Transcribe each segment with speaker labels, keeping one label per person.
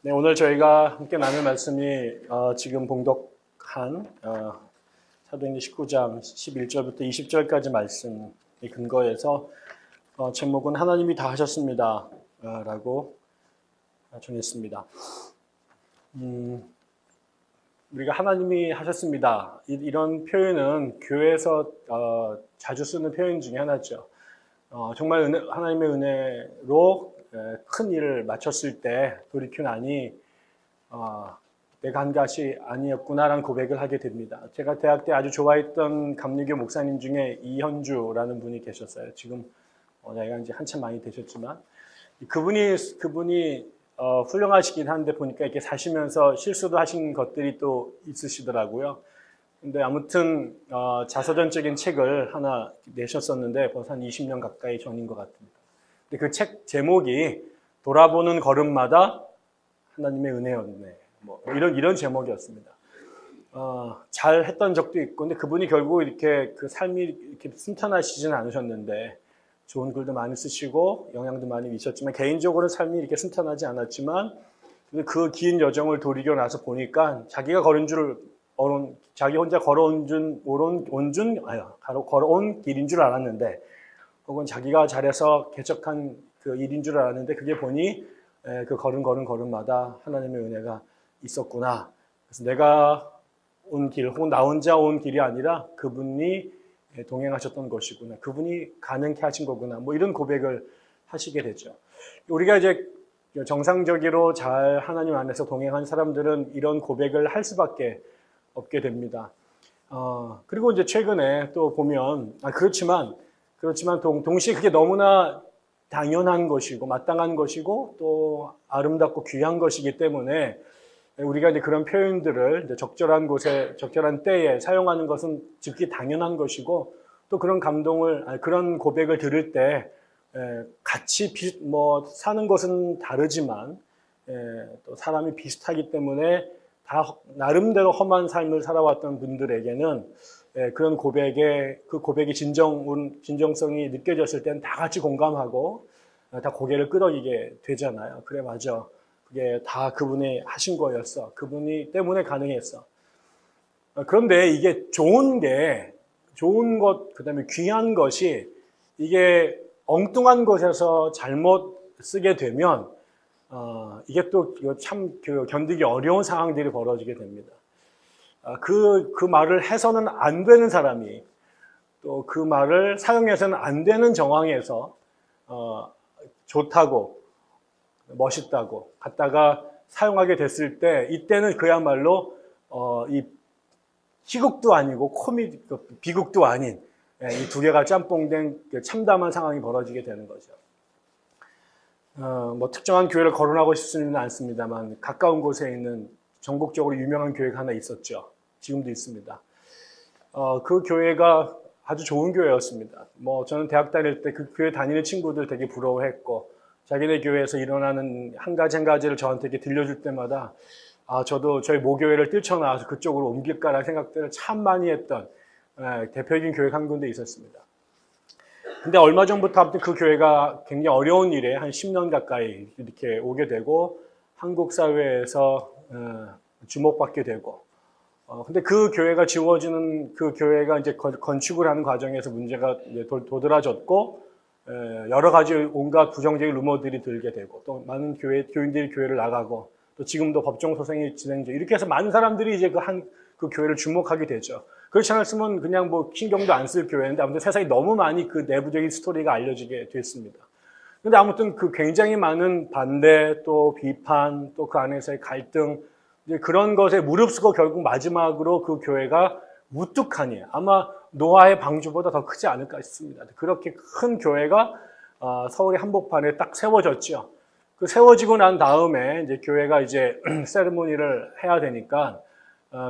Speaker 1: 네, 오늘 저희가 함께 나눌 말씀이 지금 봉독한 사도행전 19장 11절부터 20절까지 말씀이 근거해서 제목은 하나님이 다 하셨습니다 라고 정했습니다. 우리가 하나님이 하셨습니다. 이런 표현은 교회에서 자주 쓰는 표현 중에 하나죠. 정말 하나님의 은혜로 큰 일을 마쳤을 때 돌이켜나니 내가 한 것이 아니었구나라는 고백을 하게 됩니다. 제가 대학 때 아주 좋아했던 감리교 목사님 중에 이현주라는 분이 계셨어요. 지금 나이가 이제 한참 많이 되셨지만 그분이 훌륭하시긴 한데 보니까 이렇게 사시면서 실수도 하신 것들이 또 있으시더라고요. 근데 아무튼 자서전적인 책을 하나 내셨었는데 벌써 한 20년 가까이 전인 것 같습니다. 근데 그 책 제목이 돌아보는 걸음마다 하나님의 은혜였네. 뭐 이런 제목이었습니다. 잘 했던 적도 있고, 근데 그분이 결국 이렇게 그 삶이 이렇게 순탄하시지는 않으셨는데 좋은 글도 많이 쓰시고 영향도 많이 미쳤지만 개인적으로 삶이 이렇게 순탄하지 않았지만 그 긴 여정을 돌이켜 나서 보니까 자기가 자기 혼자 걸어온 길인 줄 알았는데, 혹은 자기가 잘해서 개척한 그 일인 줄 알았는데, 그게 보니 그 걸음마다 하나님의 은혜가 있었구나. 그래서 내가 온 길, 혹은 나 혼자 온 길이 아니라 그분이 동행하셨던 것이구나. 그분이 가능케 하신 거구나. 뭐 이런 고백을 하시게 되죠. 우리가 이제 정상적으로 잘 하나님 안에서 동행한 사람들은 이런 고백을 할 수밖에 없게 됩니다. 그리고 이제 최근에 또 보면, 그렇지만 동시에 그게 너무나 당연한 것이고 마땅한 것이고 또 아름답고 귀한 것이기 때문에 우리가 이제 그런 표현들을 이제 적절한 곳에 적절한 때에 사용하는 것은 즉시 당연한 것이고, 또 그런 그런 고백을 들을 때 같이 사는 것은 다르지만 또 사람이 비슷하기 때문에 다 나름대로 험한 삶을 살아왔던 분들에게는 그런 그 고백의 진정성이 느껴졌을 때는 다 같이 공감하고 다 고개를 끄덕이게 되잖아요. 그래, 맞아. 그게 다 그분이 하신 거였어. 그분이 때문에 가능했어. 그런데 이게 좋은 것, 그 다음에 귀한 것이 이게 엉뚱한 곳에서 잘못 쓰게 되면 이게 또 참 견디기 어려운 상황들이 벌어지게 됩니다. 그 말을 해서는 안 되는 사람이 또 그 말을 사용해서는 안 되는 정황에서 좋다고 멋있다고 갖다가 사용하게 됐을 때, 이때는 그야말로 이 희극도 아니고 비극도 아닌 이 두 개가 짬뽕된 참담한 상황이 벌어지게 되는 거죠. 뭐 특정한 교회를 거론하고 싶지는 않습니다만 가까운 곳에 있는 전국적으로 유명한 교회가 하나 있었죠. 지금도 있습니다. 그 교회가 아주 좋은 교회였습니다. 뭐 저는 대학 다닐 때 그 교회 다니는 친구들 되게 부러워했고, 자기네 교회에서 일어나는 한 가지를 저한테 이렇게 들려줄 때마다 저도 저희 모교회를 뛰쳐나와서 그쪽으로 옮길까라는 생각들을 참 많이 했던 대표적인 교회 한 군데 있었습니다. 근데 얼마 전부터 아무튼 그 교회가 굉장히 어려운 일에 한 10년 가까이 이렇게 오게 되고 한국 사회에서 주목받게 되고, 근데 그 교회가 지워지는, 그 교회가 이제 건축을 하는 과정에서 문제가 이제 도드라졌고, 여러 가지 온갖 부정적인 루머들이 들게 되고, 또 많은 교인들이 교회를 나가고, 또 지금도 법정 소송이 진행 중, 이렇게 해서 많은 사람들이 이제 그 교회를 주목하게 되죠. 그렇지 않았으면 그냥 뭐 신경도 안 쓸 교회인데, 아무튼 세상에 너무 많이 그 내부적인 스토리가 알려지게 됐습니다. 근데 아무튼 그 굉장히 많은 반대, 또 비판, 또 그 안에서의 갈등, 이제 그런 것에 무릅쓰고 결국 마지막으로 그 교회가 우뚝하니 아마 노아의 방주보다 더 크지 않을까 싶습니다. 그렇게 큰 교회가 서울의 한복판에 딱 세워졌죠. 그 세워지고 난 다음에 이제 교회가 이제 세리머니를 해야 되니까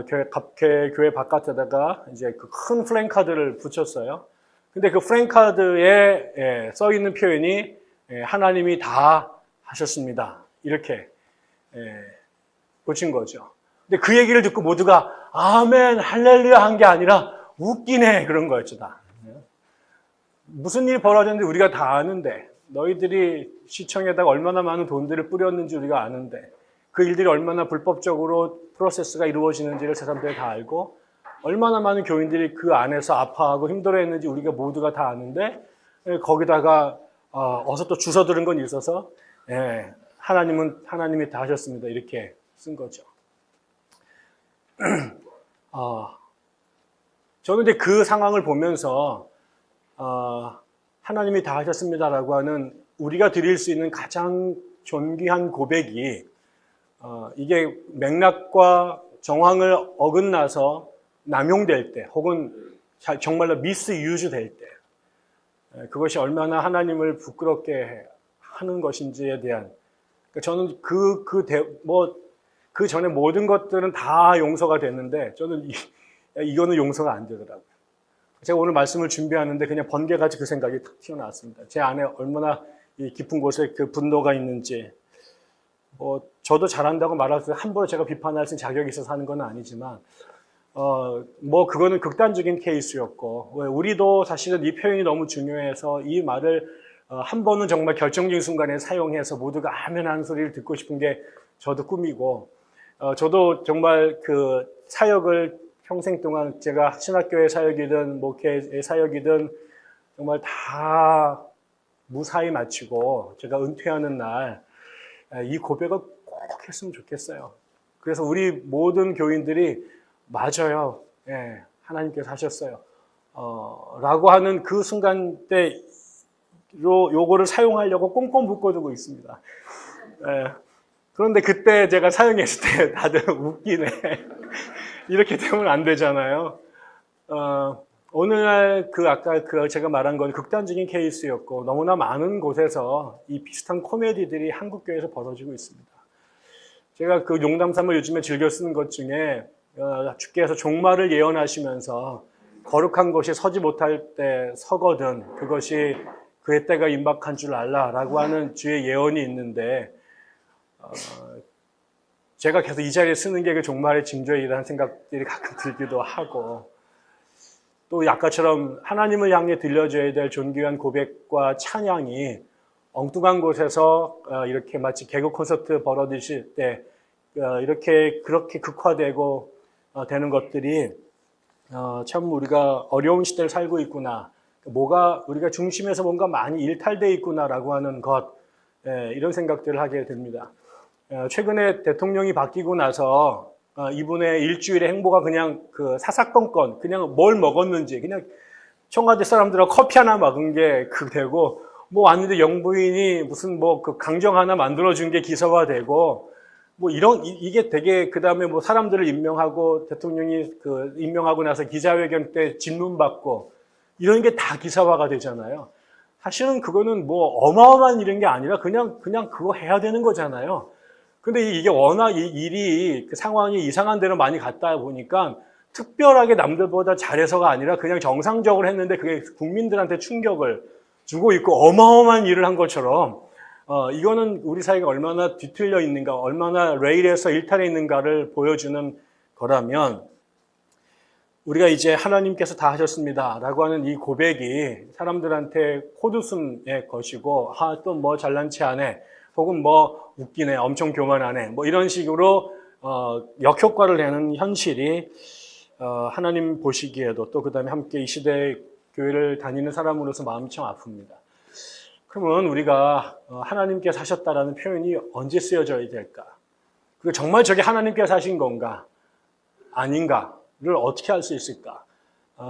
Speaker 1: 교회 바깥에다가 이제 그 큰 플랜카드를 붙였어요. 근데 그 플랜카드에 써 있는 표현이 하나님이 다 하셨습니다. 이렇게 붙인 거죠. 근데 그 얘기를 듣고 모두가 아멘, 할렐루야 한 게 아니라 웃기네, 그런 거였죠, 다. 무슨 일이 벌어졌는지 우리가 다 아는데, 너희들이 시청에다가 얼마나 많은 돈들을 뿌렸는지 우리가 아는데, 그 일들이 얼마나 불법적으로 프로세스가 이루어지는지를 제 사람들이 다 알고 얼마나 많은 교인들이 그 안에서 아파하고 힘들어했는지 우리가 모두가 다 아는데 거기다가 어서 또 주워들은 건 있어서 하나님이 다 하셨습니다. 이렇게 쓴 거죠. 저는 이제 그 상황을 보면서 하나님이 다 하셨습니다라고 하는 우리가 드릴 수 있는 가장 존귀한 고백이 이게 맥락과 정황을 어긋나서 남용될 때 혹은 정말로 미스유즈 될 때 그것이 얼마나 하나님을 부끄럽게 하는 것인지에 대한 저는 그 전에 모든 것들은 다 용서가 됐는데 저는 이거는 용서가 안 되더라고요. 제가 오늘 말씀을 준비하는데 그냥 번개같이 그 생각이 탁 튀어나왔습니다. 제 안에 얼마나 이 깊은 곳에 그 분노가 있는지 저도 잘한다고 말할 때 함부로 제가 비판할 수 있는 자격이 있어서 하는 건 아니지만 그거는 극단적인 케이스였고 우리도 사실은 이 표현이 너무 중요해서 이 말을 한 번은 정말 결정적인 순간에 사용해서 모두가 아멘 하는 소리를 듣고 싶은 게 저도 꿈이고 저도 정말 그 사역을 평생 동안 제가 신학교의 사역이든 목회의 사역이든 정말 다 무사히 마치고 제가 은퇴하는 날 이 고백을 꼭 했으면 좋겠어요. 그래서 우리 모든 교인들이 맞아요. 하나님께서 하셨어요. 라고 하는 그 순간 때로 요거를 사용하려고 꽁꽁 묶어두고 있습니다. 그런데 그때 제가 사용했을 때 다들 웃기네. 이렇게 되면 안 되잖아요. 오늘날 아까 제가 말한 건 극단적인 케이스였고 너무나 많은 곳에서 이 비슷한 코미디들이 한국교회에서 벌어지고 있습니다. 제가 그 용담삼을 요즘에 즐겨 쓰는 것 중에 주께서 종말을 예언하시면서 거룩한 곳이 서지 못할 때 서거든 그것이 그의 때가 임박한 줄 알라라고 하는 주의 예언이 있는데 제가 계속 이 자리에 쓰는 게 그 종말의 징조이라는 생각들이 가끔 들기도 하고 또 아까처럼 하나님을 향해 들려줘야 될 존귀한 고백과 찬양이 엉뚱한 곳에서 이렇게 마치 개그 콘서트 벌어지실 때 그렇게 극화되고 되는 것들이 참 우리가 어려운 시대를 살고 있구나. 우리가 중심에서 뭔가 많이 일탈되어 있구나라고 하는 것 이런 생각들을 하게 됩니다. 최근에 대통령이 바뀌고 나서 이분의 일주일의 행보가 그냥 그 사사건건 그냥 뭘 먹었는지 그냥 청와대 사람들하고 커피 하나 먹은 게 되고 왔는데 영부인이 무슨 그 강정 하나 만들어준 게 기사화되고 이게 되게 그다음에 사람들을 임명하고 대통령이 임명하고 나서 기자회견 때 질문받고 이런 게 다 기사화가 되잖아요. 사실은 그거는 어마어마한 일인 게 아니라 그냥 그거 해야 되는 거잖아요. 근데 이게 워낙 일이 상황이 이상한 데로 많이 갔다 보니까 특별하게 남들보다 잘해서가 아니라 그냥 정상적으로 했는데 그게 국민들한테 충격을 주고 있고 어마어마한 일을 한 것처럼 이거는 우리 사회가 얼마나 뒤틀려 있는가, 얼마나 레일에서 일탈해 있는가를 보여주는 거라면 우리가 이제 하나님께서 다 하셨습니다 라고 하는 이 고백이 사람들한테 코웃음의 것이고 또 잘난 체 하네 혹은 웃기네, 엄청 교만하네, 이런 식으로 역효과를 내는 현실이 하나님 보시기에도 또 그 다음에 함께 이 시대에 교회를 다니는 사람으로서 마음이 참 아픕니다. 그러면 우리가 하나님께서 하셨다라는 표현이 언제 쓰여져야 될까? 그리고 정말 저게 하나님께서 하신 건가? 아닌가를 어떻게 알 수 있을까?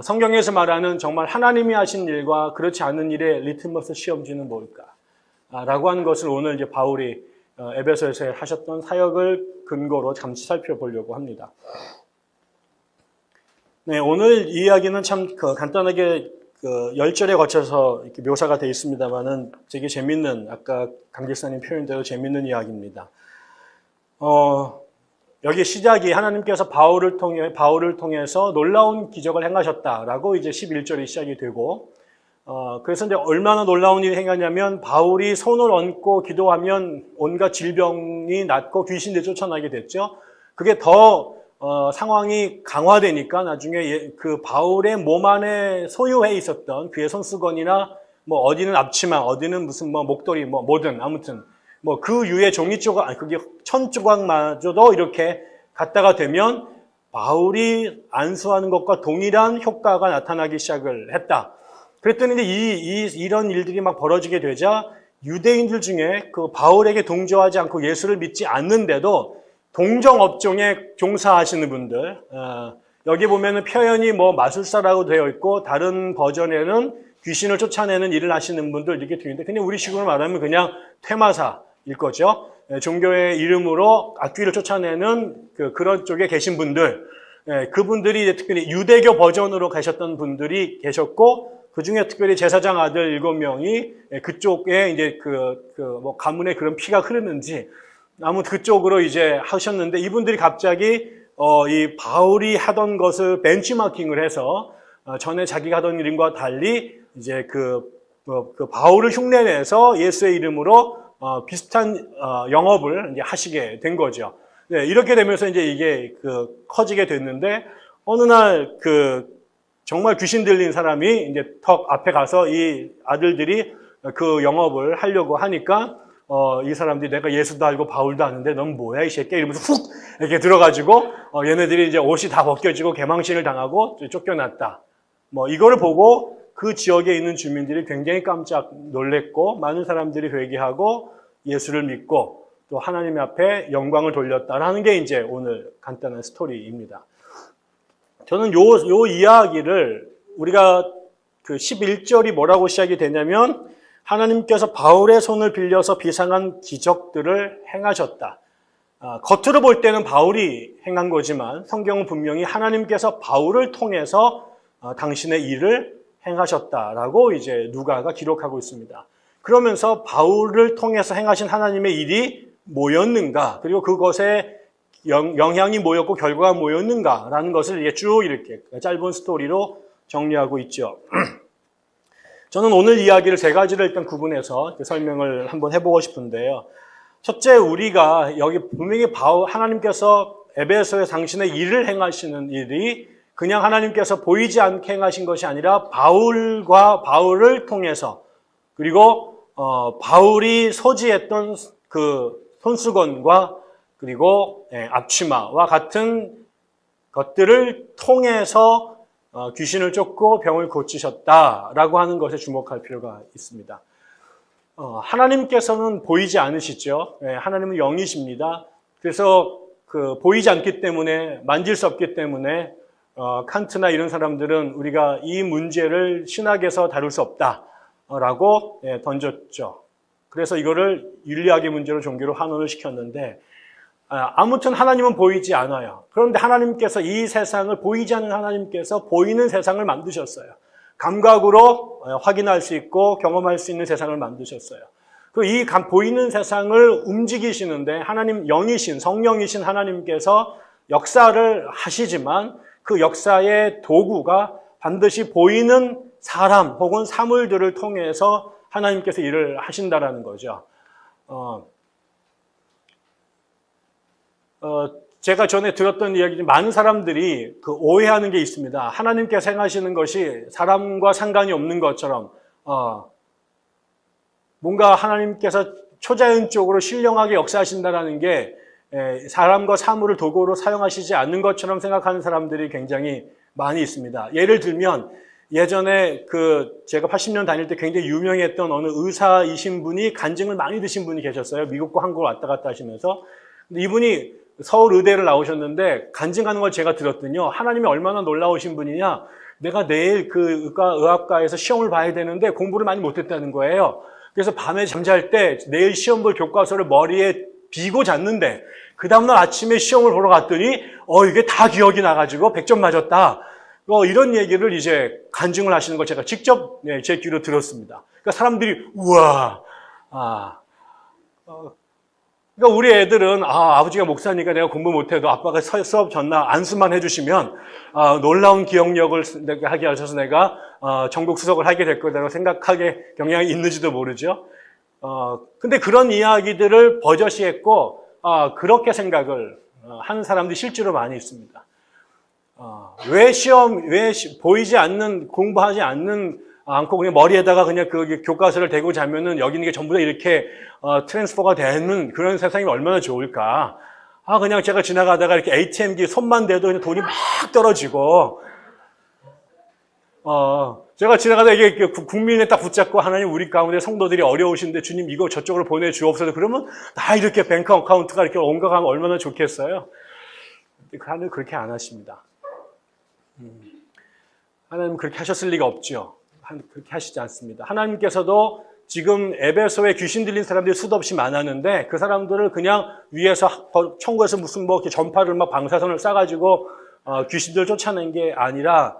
Speaker 1: 성경에서 말하는 정말 하나님이 하신 일과 그렇지 않은 일의 리트머스 시험지는 뭘까? 라고 하는 것을 오늘 이제 바울이 에베소에서 하셨던 사역을 근거로 잠시 살펴보려고 합니다. 네, 오늘 이 이야기는 참 간단하게 10절에 거쳐서 이렇게 묘사가 되어 있습니다만은 되게 재밌는, 아까 강 집사님 표현대로 재밌는 이야기입니다. 여기 시작이 하나님께서 바울을 통해서 놀라운 기적을 행하셨다라고 이제 11절이 시작이 되고, 그래서 이제 얼마나 놀라운 일을 행하냐면 바울이 손을 얹고 기도하면 온갖 질병이 낫고 귀신들이 쫓아나게 됐죠. 그게 더 상황이 강화되니까 나중에 그 바울의 몸 안에 소유해 있었던 그의 손수건이나 어디는 앞치마, 어디는 무슨 목도리, 뭐든 아무튼 뭐 그 위에 종이 조각, 아니 그게 천 조각마저도 이렇게 갖다가 되면 바울이 안수하는 것과 동일한 효과가 나타나기 시작을 했다. 그랬더니 이런 일들이 막 벌어지게 되자 유대인들 중에 그 바울에게 동조하지 않고 예수를 믿지 않는데도 동정업종에 종사하시는 분들, 여기 보면은 표현이 뭐 마술사라고 되어 있고 다른 버전에는 귀신을 쫓아내는 일을 하시는 분들 이렇게 되어 있는데 그냥 우리식으로 말하면 그냥 퇴마사일 거죠. 종교의 이름으로 악귀를 쫓아내는 그런 쪽에 계신 분들, 그분들이 특별히 유대교 버전으로 가셨던 분들이 계셨고 그 중에 특별히 제사장 아들 7명이 그쪽에 이제 뭐 가문에 그런 피가 흐르는지 아무튼 그쪽으로 이제 하셨는데 이분들이 갑자기 이 바울이 하던 것을 벤치마킹을 해서 전에 자기가 하던 일과 달리 이제 그 바울을 흉내내서 예수의 이름으로 비슷한 영업을 이제 하시게 된 거죠. 네, 이렇게 되면서 이제 이게 커지게 됐는데 어느 날 정말 귀신 들린 사람이 이제 턱 앞에 가서 이 아들들이 그 영업을 하려고 하니까 이 사람들이 내가 예수도 알고 바울도 아는데 넌 뭐야 이 새끼 이러면서 훅 이렇게 들어가지고 얘네들이 이제 옷이 다 벗겨지고 개망신을 당하고 쫓겨났다. 뭐 이거를 보고 그 지역에 있는 주민들이 굉장히 깜짝 놀랬고 많은 사람들이 회개하고 예수를 믿고 또 하나님 앞에 영광을 돌렸다라는 게 이제 오늘 간단한 스토리입니다. 저는 요 이야기를 우리가 11절이 뭐라고 시작이 되냐면 하나님께서 바울의 손을 빌려서 비상한 기적들을 행하셨다. 겉으로 볼 때는 바울이 행한 거지만 성경은 분명히 하나님께서 바울을 통해서 당신의 일을 행하셨다라고 이제 누가가 기록하고 있습니다. 그러면서 바울을 통해서 행하신 하나님의 일이 뭐였는가, 그리고 그것에 영향이 뭐였고 결과가 뭐였는가라는 것을 이제 쭉 이렇게 짧은 스토리로 정리하고 있죠. 저는 오늘 이야기를 세 가지를 일단 구분해서 설명을 한번 해보고 싶은데요. 첫째, 우리가 여기 분명히 하나님께서 에베소에 당신의 일을 행하시는 일이 그냥 하나님께서 보이지 않게 행하신 것이 아니라 바울을 통해서 그리고 바울이 소지했던 그 손수건과 그리고 앞치마와 같은 것들을 통해서 귀신을 쫓고 병을 고치셨다라고 하는 것에 주목할 필요가 있습니다. 하나님께서는 보이지 않으시죠. 하나님은 영이십니다. 그래서 보이지 않기 때문에 만질 수 없기 때문에 칸트나 이런 사람들은 우리가 이 문제를 신학에서 다룰 수 없다라고 던졌죠. 그래서 이거를 윤리학의 문제로 종교로 환원을 시켰는데 아무튼 하나님은 보이지 않아요. 그런데 하나님께서 이 세상을 보이지 않는 하나님께서 보이는 세상을 만드셨어요. 감각으로 확인할 수 있고 경험할 수 있는 세상을 만드셨어요. 그리고 이 보이는 세상을 움직이시는데 하나님 영이신 성령이신 하나님께서 역사를 하시지만 그 역사의 도구가 반드시 보이는 사람 혹은 사물들을 통해서 하나님께서 일을 하신다라는 거죠. 제가 전에 들었던 이야기 중 많은 사람들이 오해하는 게 있습니다. 하나님께서 행하시는 것이 사람과 상관이 없는 것처럼 뭔가 하나님께서 초자연적으로 신령하게 역사하신다는 게 사람과 사물을 도구로 사용하시지 않는 것처럼 생각하는 사람들이 굉장히 많이 있습니다. 예를 들면 예전에 제가 80년 다닐 때 굉장히 유명했던 어느 의사이신 분이 간증을 많이 드신 분이 계셨어요. 미국과 한국을 왔다 갔다 하시면서. 근데 이분이 서울 의대를 나오셨는데 간증하는 걸 제가 들었더니요. 하나님이 얼마나 놀라우신 분이냐. 내가 내일 의학과에서 시험을 봐야 되는데 공부를 많이 못했다는 거예요. 그래서 밤에 잠잘 때 내일 시험 볼 교과서를 머리에 비고 잤는데 그 다음날 아침에 시험을 보러 갔더니 이게 다 기억이 나가지고 100점 맞았다. 이런 얘기를 이제 간증을 하시는 걸 제가 직접 제 귀로 들었습니다. 그러니까 사람들이 우와, 그러니까 우리 애들은 아버지가 목사니까 내가 공부 못해도 아빠가 수업 전날 안수만 해주시면 놀라운 기억력을 하게 하셔서 내가 전국 수석을 하게 될 거라고 생각하게 경향이 있는지도 모르죠. 근데 그런 이야기들을 버젓이했고 그렇게 생각을 하는 사람들이 실제로 많이 있습니다. 왜 보이지 않는 공부하지 않는 않고 그냥 머리에다가 그냥 그 교과서를 대고 자면은 여기 있는 게 전부 다 이렇게 트랜스퍼가 되는 그런 세상이 얼마나 좋을까. 그냥 제가 지나가다가 이렇게 ATM기 손만 대도 그냥 돈이 막 떨어지고, 제가 지나가다 이게 국민에 딱 붙잡고 하나님 우리 가운데 성도들이 어려우신데 주님 이거 저쪽으로 보내주옵소서. 그러면 다 이렇게 뱅크 어카운트가 이렇게 옮겨가면 얼마나 좋겠어요. 하나님 그렇게 안 하십니다. 하나님 그렇게 하셨을 리가 없죠. 그렇게 하시지 않습니다. 하나님께서도 지금 에베소에 귀신 들린 사람들이 수도 없이 많았는데 그 사람들을 그냥 위에서 천국에서 무슨 뭐 전파를 막 방사선을 쏴가지고 귀신들 쫓아낸 게 아니라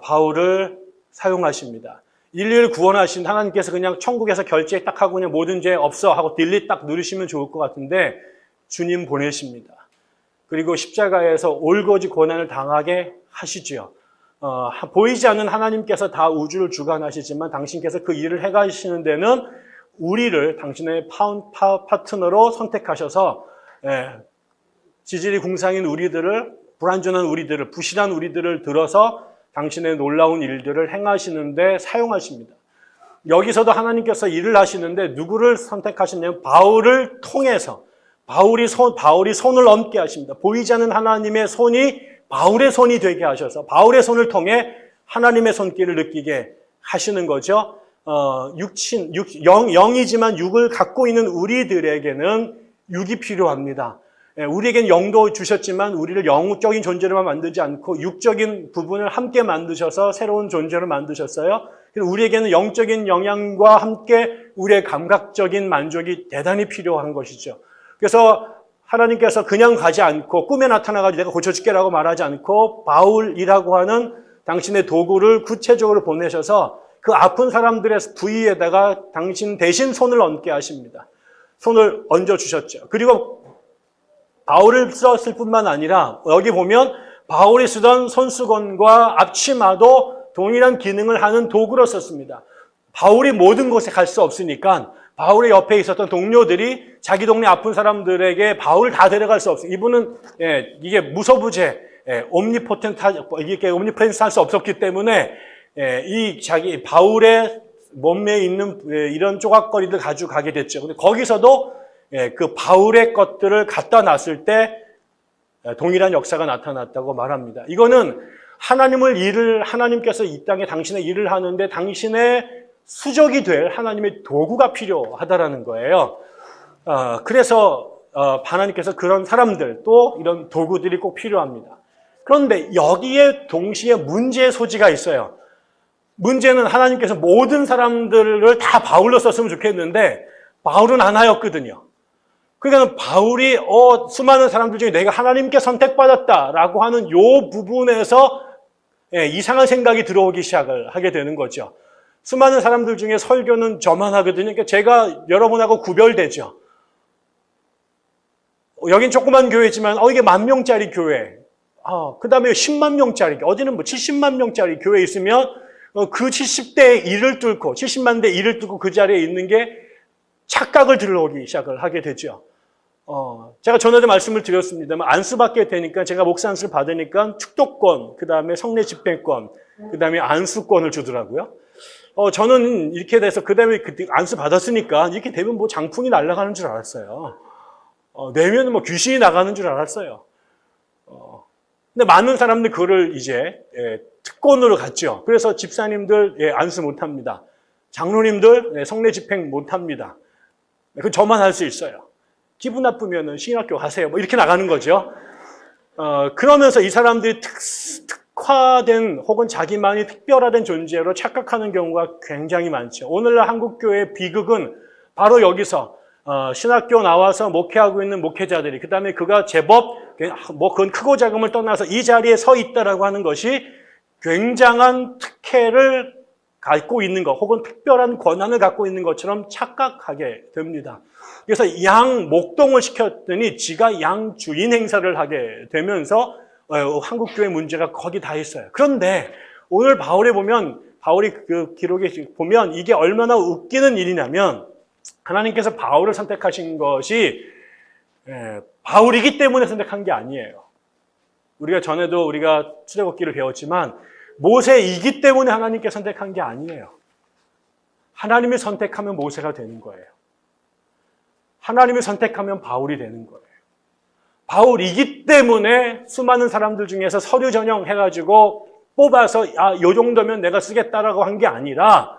Speaker 1: 바울을 사용하십니다. 인류를 구원하신 하나님께서 그냥 천국에서 결제 딱 하고 그냥 모든 죄 없어 하고 딜릿 딱 누르시면 좋을 것 같은데 주님 보내십니다. 그리고 십자가에서 올거지 고난을 당하게 하시지요. 보이지 않는 하나님께서 다 우주를 주관하시지만 당신께서 그 일을 해가시는 데는 우리를 당신의 파트너로 선택하셔서 지질이 궁상인 우리들을, 불완전한 우리들을, 부실한 우리들을 들어서 당신의 놀라운 일들을 행하시는데 사용하십니다. 여기서도 하나님께서 일을 하시는데 누구를 선택하시냐면 바울을 통해서 바울이 손을 얹게 하십니다. 보이지 않는 하나님의 손이 바울의 손이 되게 하셔서 바울의 손을 통해 하나님의 손길을 느끼게 하시는 거죠. 영이지만 육을 갖고 있는 우리들에게는 육이 필요합니다. 우리에겐 영도 주셨지만 우리를 영적인 존재로만 만들지 않고 육적인 부분을 함께 만드셔서 새로운 존재로 만드셨어요. 우리에게는 영적인 영향과 함께 우리의 감각적인 만족이 대단히 필요한 것이죠. 그래서 하나님께서 그냥 가지 않고 꿈에 나타나가지고 내가 고쳐줄게라고 말하지 않고 바울이라고 하는 당신의 도구를 구체적으로 보내셔서 그 아픈 사람들의 부위에다가 당신 대신 손을 얹게 하십니다. 손을 얹어주셨죠. 그리고 바울을 썼을 뿐만 아니라 여기 보면 바울이 쓰던 손수건과 앞치마도 동일한 기능을 하는 도구로 썼습니다. 바울이 모든 곳에 갈 수 없으니까 바울의 옆에 있었던 동료들이 자기 동네 아픈 사람들에게 바울을 다 데려갈 수 없어요. 이분은 이게 무소부재, 옴니프렌스 할 수 없었기 때문에 이 자기 바울의 몸매에 있는 이런 조각거리들 가지고 가게 됐죠. 근데 거기서도 그 바울의 것들을 갖다 놨을 때 동일한 역사가 나타났다고 말합니다. 이거는 하나님께서 이 땅에 당신의 일을 하는데 당신의 수적이 될 하나님의 도구가 필요하다라는 거예요. 그래서 하나님께서 그런 사람들 또 이런 도구들이 꼭 필요합니다. 그런데 여기에 동시에 문제의 소지가 있어요. 문제는 하나님께서 모든 사람들을 다 바울로 썼으면 좋겠는데 바울은 하나였거든요. 그러니까 바울이 수많은 사람들 중에 내가 하나님께 선택받았다라고 하는 요 부분에서 이상한 생각이 들어오기 시작을 하게 되는 거죠. 수많은 사람들 중에 설교는 저만 하거든요. 그러니까 제가 여러분하고 구별되죠. 여긴 조그만 교회지만 이게 10,000명짜리 교회. 그 다음에 10만 명짜리, 어디는 뭐 70만 명짜리 교회 있으면 그 70대의 일을 뚫고 70만 대 일을 뚫고 그 자리에 있는 게 착각을 들어오기 시작을 하게 되죠. 제가 전에도 말씀을 드렸습니다만 안수받게 되니까 제가 목사 안수를 받으니까 축도권, 그 다음에 성례 집행권, 그 다음에 안수권을 주더라고요. 저는 이렇게 돼서 그 다음에 안수 받았으니까 이렇게 되면 뭐 장풍이 날아가는 줄 알았어요. 내면은 뭐 귀신이 나가는 줄 알았어요. 근데 많은 사람들 그거를 이제 특권으로 갔죠. 그래서 집사님들 안수 못합니다. 장로님들 성례 집행 못합니다. 그 저만 할 수 있어요. 기분 나쁘면은 신학교 가세요. 뭐 이렇게 나가는 거죠. 그러면서 이 사람들이 특화된 혹은 자기만이 특별화된 존재로 착각하는 경우가 굉장히 많죠. 오늘날 한국교회의 비극은 바로 여기서 신학교 나와서 목회하고 있는 목회자들이 그 다음에 그가 제법 그건 크고 작음을 떠나서 이 자리에 서 있다라고 하는 것이 굉장한 특혜를 갖고 있는 것 혹은 특별한 권한을 갖고 있는 것처럼 착각하게 됩니다. 그래서 양 목동을 시켰더니 지가 양 주인 행사를 하게 되면서 한국교회 문제가 거기 다 있어요. 그런데 오늘 바울이 그 기록에 보면 이게 얼마나 웃기는 일이냐면 하나님께서 바울을 선택하신 것이 바울이기 때문에 선택한 게 아니에요. 우리가 전에도 우리가 출애굽기를 배웠지만 모세이기 때문에 하나님께 선택한 게 아니에요. 하나님이 선택하면 모세가 되는 거예요. 하나님이 선택하면 바울이 되는 거예요. 바울이기 때문에 수많은 사람들 중에서 서류 전형해가지고 뽑아서 요 정도면 내가 쓰겠다라고 한 게 아니라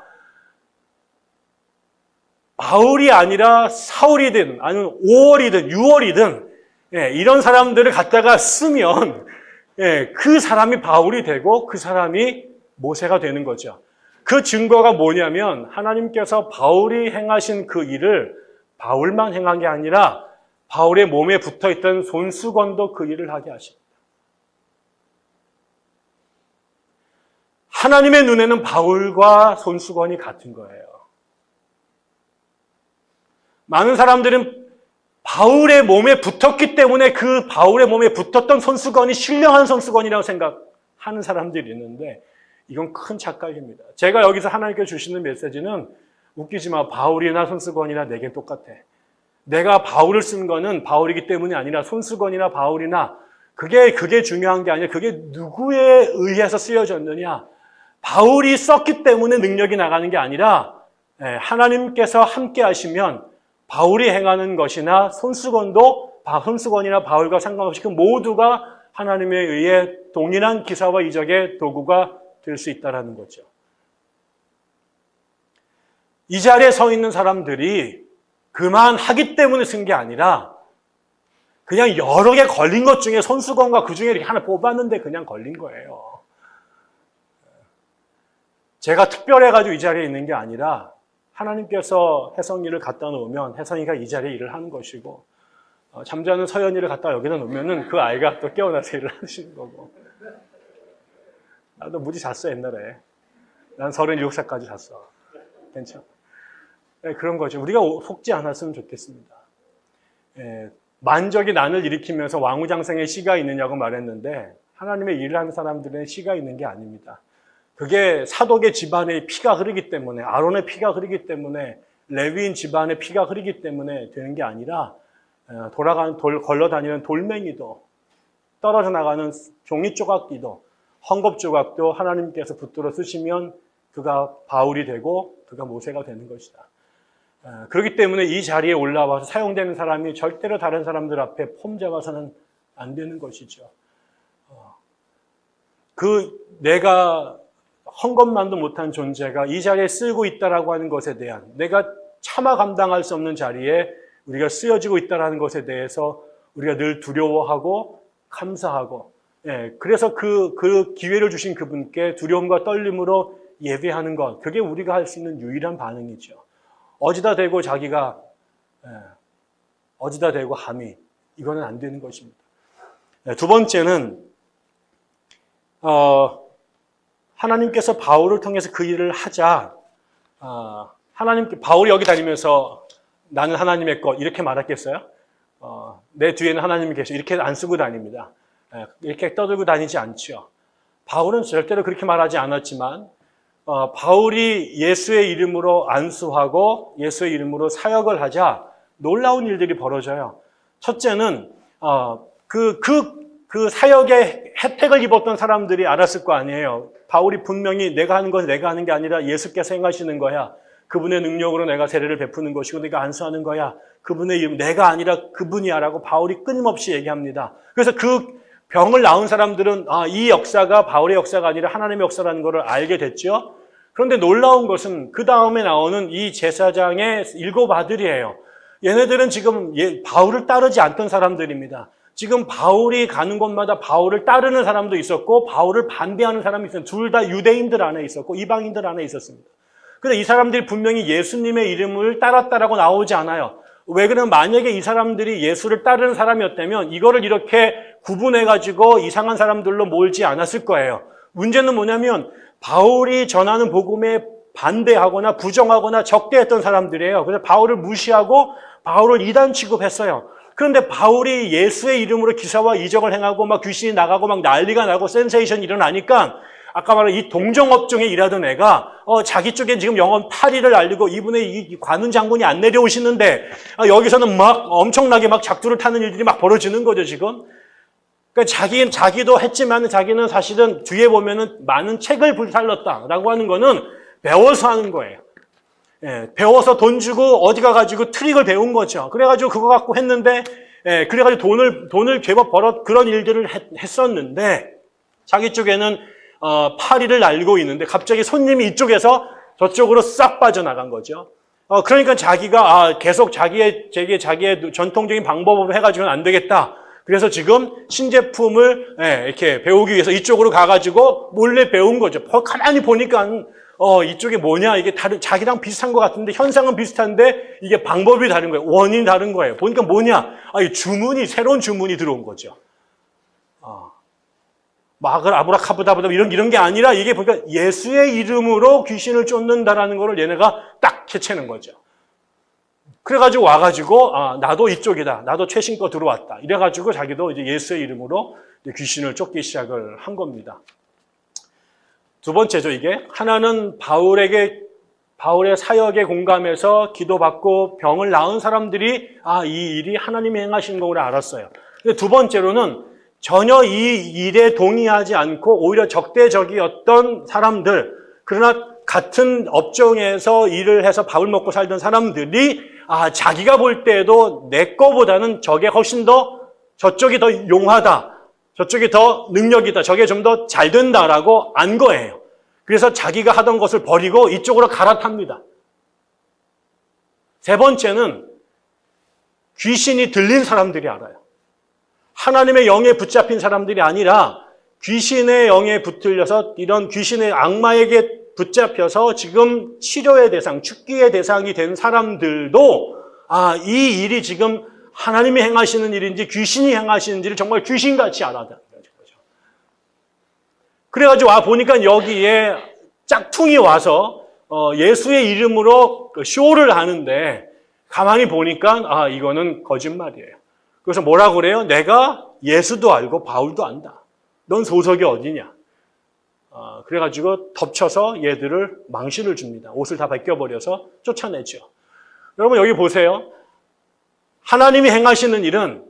Speaker 1: 바울이 아니라 사울이든 아니면 5월이든 6월이든 이런 사람들을 갖다가 쓰면 그 사람이 바울이 되고 그 사람이 모세가 되는 거죠. 그 증거가 뭐냐면 하나님께서 바울이 행하신 그 일을 바울만 행한 게 아니라 바울의 몸에 붙어있던 손수건도 그 일을 하게 하십니다. 하나님의 눈에는 바울과 손수건이 같은 거예요. 많은 사람들은 바울의 몸에 붙었기 때문에 그 바울의 몸에 붙었던 손수건이 신령한 손수건이라고 생각하는 사람들이 있는데 이건 큰 착각입니다. 제가 여기서 하나님께 주시는 메시지는 웃기지 마. 바울이나 손수건이나 내겐 똑같아. 내가 바울을 쓴 거는 바울이기 때문이 아니라 손수건이나 바울이나 그게 중요한 게 아니라 그게 누구에 의해서 쓰여졌느냐. 바울이 썼기 때문에 능력이 나가는 게 아니라 하나님께서 함께 하시면 바울이 행하는 것이나 손수건이나 바울과 상관없이 그 모두가 하나님에 의해 동일한 기사와 이적의 도구가 될 수 있다는 거죠. 이 자리에 서 있는 사람들이 그만하기 때문에 쓴 게 아니라 그냥 여러 개 걸린 것 중에 손수건과 그 중에 이렇게 하나 뽑았는데 그냥 걸린 거예요. 제가 특별해가지고 이 자리에 있는 게 아니라 하나님께서 혜성이를 갖다 놓으면 혜성이가 이 자리에 일을 하는 것이고 잠자는 서연이를 갖다 여기다 놓으면 그 아이가 또 깨어나서 일을 하시는 거고. 나도 무지 잤어 옛날에. 난 37살까지 잤어. 괜찮아. 그런 거죠. 우리가 속지 않았으면 좋겠습니다. 만적이 난을 일으키면서 왕후장생의 씨가 있느냐고 말했는데 하나님의 일을 하는 사람들은 씨가 있는 게 아닙니다. 그게 사독의 집안의 피가 흐르기 때문에 아론의 피가 흐르기 때문에 레위인 집안의 피가 흐르기 때문에 되는 게 아니라 걸러다니는 돌멩이도 떨어져 나가는 종이 조각기도 헝겊 조각도 하나님께서 붙들어 쓰시면 그가 바울이 되고 그가 모세가 되는 것이다. 그렇기 때문에 이 자리에 올라와서 사용되는 사람이 절대로 다른 사람들 앞에 폼 잡아서는 안 되는 것이죠. 내가 헝겊만도 못한 존재가 이 자리에 쓰고 있다라고 하는 것에 대한 내가 차마 감당할 수 없는 자리에 우리가 쓰여지고 있다라는 것에 대해서 우리가 늘 두려워하고 감사하고 그래서 그 기회를 주신 그분께 두려움과 떨림으로 예배하는 것 그게 우리가 할 수 있는 유일한 반응이죠. 어디다 대고 자기가 어디다 대고 함이 이거는 안 되는 것입니다. 두 번째는 하나님께서 바울을 통해서 그 일을 하자. 바울이 여기 다니면서 나는 하나님의 것 이렇게 말했겠어요? 내 뒤에는 하나님이 계셔 이렇게 안 쓰고 다닙니다. 이렇게 떠들고 다니지 않죠. 바울은 절대로 그렇게 말하지 않았지만 바울이 예수의 이름으로 안수하고 예수의 이름으로 사역을 하자 놀라운 일들이 벌어져요. 첫째는 그 사역의 혜택을 입었던 사람들이 알았을 거 아니에요. 바울이 분명히 내가 하는 것은 내가 하는 게 아니라 예수께서 행하시는 거야. 그분의 능력으로 내가 세례를 베푸는 것이고 내가 안수하는 거야. 그분의 이름 내가 아니라 그분이야 라고 바울이 끊임없이 얘기합니다. 그래서 그 병을 낳은 사람들은 이 역사가 바울의 역사가 아니라 하나님의 역사라는 것을 알게 됐죠. 그런데 놀라운 것은 그 다음에 나오는 이 제사장의 7 아들이에요. 얘네들은 지금 바울을 따르지 않던 사람들입니다. 지금 바울이 가는 곳마다 바울을 따르는 사람도 있었고 바울을 반대하는 사람이 있었고 둘 다 유대인들 안에 있었고 이방인들 안에 있었습니다. 그런데 이 사람들이 분명히 예수님의 이름을 따랐다라고 나오지 않아요. 왜 그러면 만약에 이 사람들이 예수를 따르는 사람이었다면 이거를 이렇게 구분해가지고 이상한 사람들로 몰지 않았을 거예요. 문제는 뭐냐면 바울이 전하는 복음에 반대하거나 부정하거나 적대했던 사람들이에요. 그래서 바울을 무시하고 바울을 이단 취급했어요. 그런데 바울이 예수의 이름으로 기사와 이적을 행하고 막 귀신이 나가고 막 난리가 나고 센세이션이 일어나니까 아까 말한 이 동정업종에 일하던 애가 자기 쪽엔 지금 영혼 8위를 알리고 이분의 이 관훈 장군이 안 내려오시는데 여기서는 막 엄청나게 막 작두를 타는 일들이 막 벌어지는 거죠 지금. 그러니까 자기도 했지만 자기는 사실은 뒤에 보면은 많은 책을 불살랐다라고 하는 거는 배워서 하는 거예요. 예, 배워서 돈 주고 어디 가가지고 트릭을 배운 거죠. 그래가지고 그거 갖고 했는데, 예, 그래가지고 돈을 제법 벌어 그런 일들을 했었는데, 자기 쪽에는 파리를 날고 있는데 갑자기 손님이 이쪽에서 저쪽으로 싹 빠져나간 거죠. 그러니까 자기가 계속 자기의 전통적인 방법으로 해가지고는 안 되겠다. 그래서 지금 신제품을 이렇게 배우기 위해서 이쪽으로 가가지고 몰래 배운 거죠. 가만히 보니까 이쪽이 뭐냐, 이게 자기랑 비슷한 것 같은데 현상은 비슷한데 이게 방법이 다른 거예요. 원인이 다른 거예요. 보니까 뭐냐, 새로운 주문이 들어온 거죠. 막을 아브라카브다브다 이런 게 아니라 이게 보니까 예수의 이름으로 귀신을 쫓는다라는 거를 얘네가 딱 캐치는 거죠. 그래가지고 와가지고 나도 이쪽이다. 나도 최신 거 들어왔다. 이래가지고 자기도 이제 예수의 이름으로 귀신을 쫓기 시작을 한 겁니다. 두 번째죠, 이게. 하나는 바울의 사역에 공감해서 기도받고 병을 나은 사람들이 이 일이 하나님이 행하신 거구나 알았어요. 근데 두 번째로는 전혀 이 일에 동의하지 않고 오히려 적대적이었던 사람들, 그러나 같은 업종에서 일을 해서 밥을 먹고 살던 사람들이 자기가 볼 때에도 내 거보다는 저게 훨씬 더, 저쪽이 더 용하다, 저쪽이 더 능력이다, 저게 좀 더 잘 된다라고 안 거예요. 그래서 자기가 하던 것을 버리고 이쪽으로 갈아탑니다. 세 번째는 귀신이 들린 사람들이 알아요. 하나님의 영에 붙잡힌 사람들이 아니라 귀신의 영에 붙들려서 이런 귀신의 악마에게 붙잡혀서 지금 치료의 대상, 죽기의 대상이 된 사람들도 이 일이 지금 하나님이 행하시는 일인지 귀신이 행하시는지를 정말 귀신같이 알아듣는 거죠. 그래가지고 보니까 여기에 짝퉁이 와서 예수의 이름으로 쇼를 하는데 가만히 보니까 이거는 거짓말이에요. 그래서 뭐라고 그래요? 내가 예수도 알고 바울도 안다. 넌 소속이 어디냐? 그래가지고 덮쳐서 얘들을 망신을 줍니다. 옷을 다 벗겨버려서 쫓아내죠. 여러분 여기 보세요. 하나님이 행하시는 일은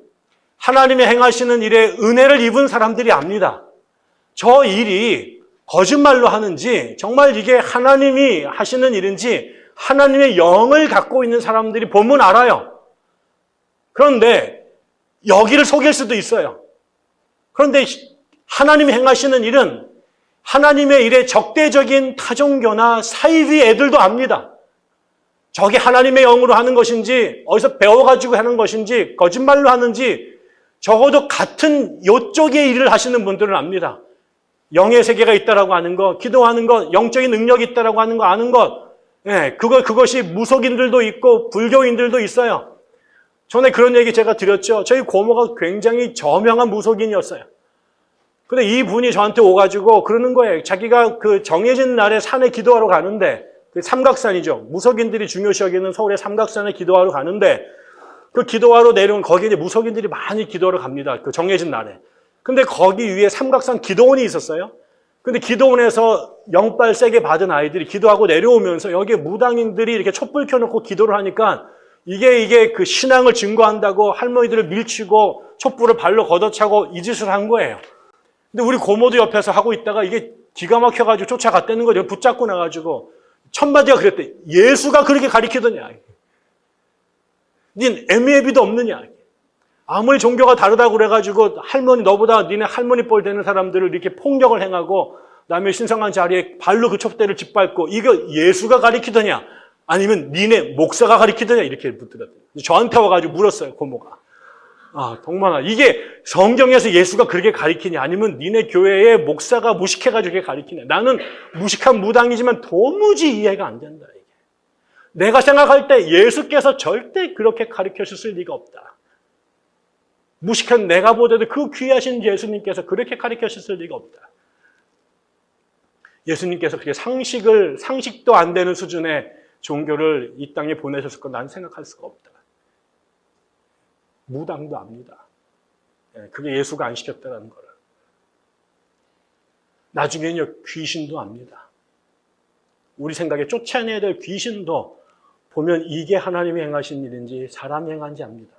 Speaker 1: 하나님이 행하시는 일에 은혜를 입은 사람들이 압니다. 저 일이 거짓말로 하는지 정말 이게 하나님이 하시는 일인지 하나님의 영을 갖고 있는 사람들이 보면 알아요. 그런데 여기를 속일 수도 있어요. 그런데 하나님이 행하시는 일은 하나님의 일에 적대적인 타종교나 사이비 애들도 압니다. 저게 하나님의 영으로 하는 것인지 어디서 배워가지고 하는 것인지 거짓말로 하는지 적어도 같은 요쪽의 일을 하시는 분들은 압니다. 영의 세계가 있다라고 하는 것, 기도하는 것, 영적인 능력이 있다라고 하는 거 아는 것, 그것이 무속인들도 있고 불교인들도 있어요. 전에 그런 얘기 제가 드렸죠. 저희 고모가 굉장히 저명한 무속인이었어요. 근데 이 분이 저한테 오가지고 그러는 거예요. 자기가 그 정해진 날에 산에 기도하러 가는데, 그 삼각산이죠. 무속인들이 중요시 여기는 서울의 삼각산에 기도하러 가는데, 그 기도하러 내려온 거기에 이제 무속인들이 많이 기도하러 갑니다. 그 정해진 날에. 근데 거기 위에 삼각산 기도원이 있었어요. 근데 기도원에서 영빨 세게 받은 아이들이 기도하고 내려오면서 여기에 무당인들이 이렇게 촛불 켜놓고 기도를 하니까 이게 그 신앙을 증거한다고 할머니들을 밀치고 촛불을 발로 걷어차고 이 짓을 한 거예요. 근데 우리 고모도 옆에서 하고 있다가 이게 기가 막혀가지고 쫓아갔다는 거죠. 붙잡고 나가지고 첫마디가 그랬대. 예수가 그렇게 가리키더냐. 닌 애미애비도 없느냐. 아무리 종교가 다르다고 그래가지고 할머니 너보다 니네 할머니 뻘 되는 사람들을 이렇게 폭력을 행하고 남의 신성한 자리에 발로 그 촛대를 짓밟고 이거 예수가 가리키더냐. 아니면 니네 목사가 가리키더냐 이렇게 묻더라고요. 저한테 와가지고 물었어요, 고모가. 동만아, 이게 성경에서 예수가 그렇게 가리키냐 아니면 니네 교회의 목사가 무식해가지고 이렇게 가리키냐. 나는 무식한 무당이지만 도무지 이해가 안 된다. 이게. 내가 생각할 때 예수께서 절대 그렇게 가리켜주실 리가 없다. 무식한 내가 보더라도 그 귀하신 예수님께서 그렇게 가리켜주실 리가 없다. 예수님께서 그렇게 상식도 안 되는 수준의 종교를 이 땅에 보내셨을 건 난 생각할 수가 없다. 무당도 압니다. 그게 예수가 안 시켰다는 거를. 나중에는요, 귀신도 압니다. 우리 생각에 쫓아내야 될 귀신도 보면 이게 하나님이 행하신 일인지 사람이 행한지 압니다.